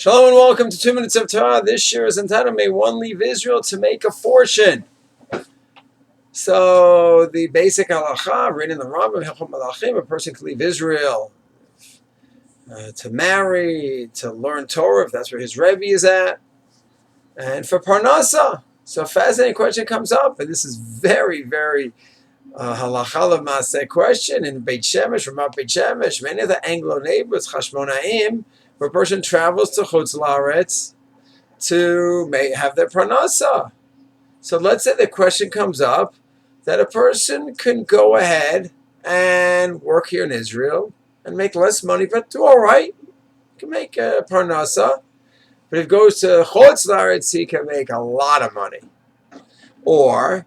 Shalom and welcome to 2 Minutes of Torah. This year is entitled, May One Leave Israel to Make a Fortune. So the basic halacha, written in the Rambam, Hilchot Malachim, a person can leave Israel to marry, to learn Torah, if that's where his Rebbe is at, and for Parnasa. So a fascinating question comes up, and this is very, very halacha l'maaseh question in Beit Shemesh, Ramat Beit Shemesh, many of the Anglo neighbors, Chashmonaim, where a person travels to Chutz La'aretz to have their Parnasa. So let's say the question comes up that a person can go ahead and work here in Israel and make less money, but do all right. He can make a Parnasa. But if he goes to Chutz La'aretz, he can make a lot of money. Or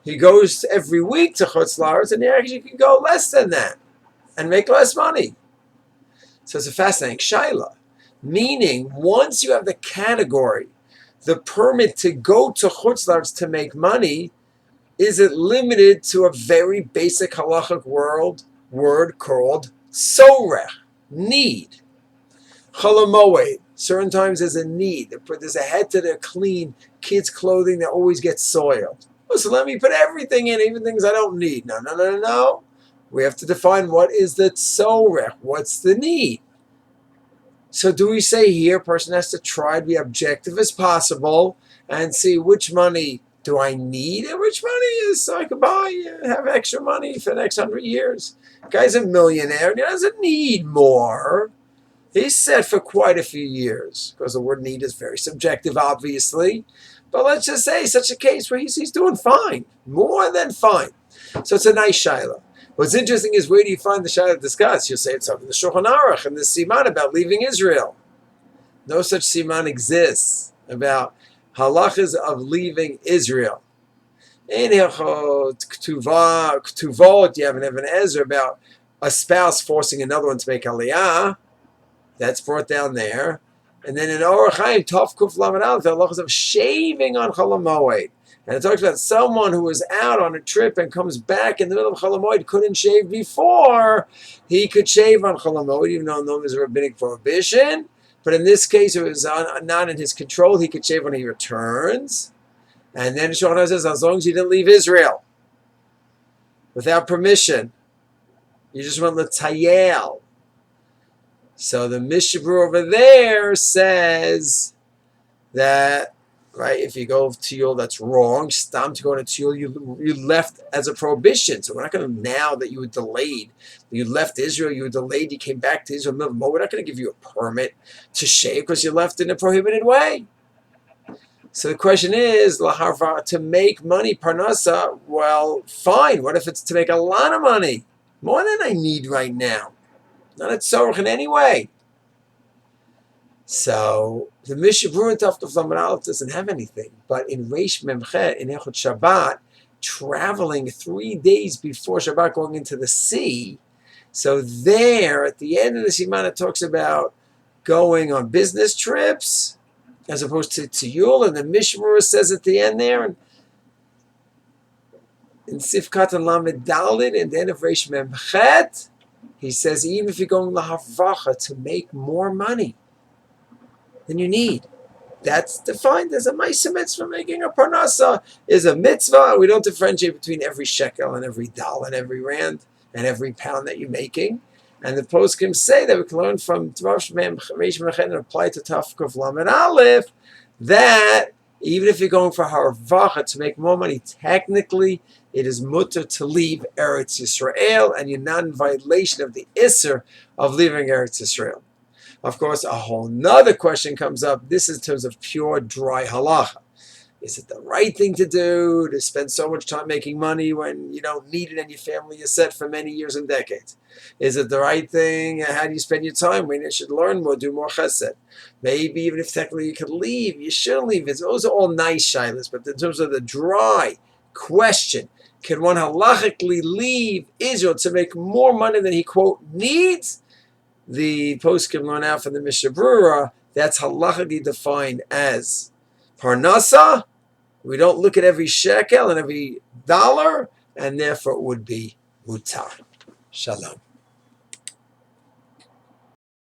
he goes every week to Chutz La'aretz and he actually can go less than that and make less money. So it's a fascinating shaila. Meaning, once you have the category, the permit to go to Chutz La'aretz to make money, is it limited to a very basic halachic word called sorech, need? Chol hamoed, certain times there's a need. There's a head to the clean kids' clothing that always gets soiled. Oh, so let me put everything in, even things I don't need. No. We have to define what is the sorech, what's the need. So do we say here a person has to try to be objective as possible and see which money do I need and which money is so I can have extra money for the next 100 years. Guy's a millionaire and he doesn't need more. He's set for quite a few years because the word need is very subjective, obviously. But let's just say such a case where he's doing fine, more than fine. So it's a nice shaila. What's interesting is, where do you find the shaila discussed? You'll say it's up in the Shulchan Aruch and the Siman about leaving Israel. No such Siman exists about halachas of leaving Israel. In Hilchot Ktuvot, you have an Even Ezra about a spouse forcing another one to make aliyah. That's brought down there. And then in Orach Chaim, Tov Kuf Lamed Aleph, the halachas of shaving on Chol hamoed. And it talks about someone who was out on a trip and comes back in the middle of Chol hamoed, couldn't shave before. He could shave on Chol hamoed, even though no, there's a rabbinic prohibition. But in this case, it was not in his control. He could shave when he returns. And then Shulchan says, as long as you didn't leave Israel without permission, you just went l'tayel. So the Mishnah over there says that, right, if you go to Tiyul, that's wrong. Stam to go to Tiyul, you left as a prohibition. So we're not going to, now that you were delayed, you left Israel, you were delayed, you came back to Israel, we're not going to give you a permit to shave because you left in a prohibited way. So the question is, laharva, to make money, parnasa, well, fine. What if it's to make a lot of money? More than I need right now. Not at tzorach in any way. So the Mishnah Berurah Tav Lamed Aleph doesn't have anything, but in Reish Memchet in Hilchot Shabbat, traveling 3 days before Shabbat, going into the sea. So there, at the end of the Siman, it talks about going on business trips as opposed to Tiyul, and the Mishnah Berurah says at the end there, in Sifkat and Lamed Daled, and then of Reish Memchet, he says even if you're going laharvacha to make more money than you need, that's defined as a ma'aseh mitzvah. Making a parnasa is a mitzvah. We don't differentiate between every shekel and every dollar and every rand and every pound that you're making. And the poskim say that we can learn from Reish Memchet and apply to Tav Kuf Lamed Aleph that even if you're going for harvacha to make more money, technically it is mutter to leave Eretz Yisrael, and you're not in violation of the Isser of leaving Eretz Yisrael. Of course, a whole nother question comes up. This is in terms of pure, dry halacha. Is it the right thing to do to spend so much time making money when you don't need it and your family is set for many years and decades? Is it the right thing? How do you spend your time when you should learn more, do more chesed? Maybe even if technically you could leave, you shouldn't leave. Those are all nice shilas, but in terms of the dry question, can one halachically leave Israel to make more money than he, quote, needs? The poskim learn out from the Mishnah Berurah, that's halachically defined as parnasa. We don't look at every shekel and every dollar, and therefore it would be mutar. Shalom.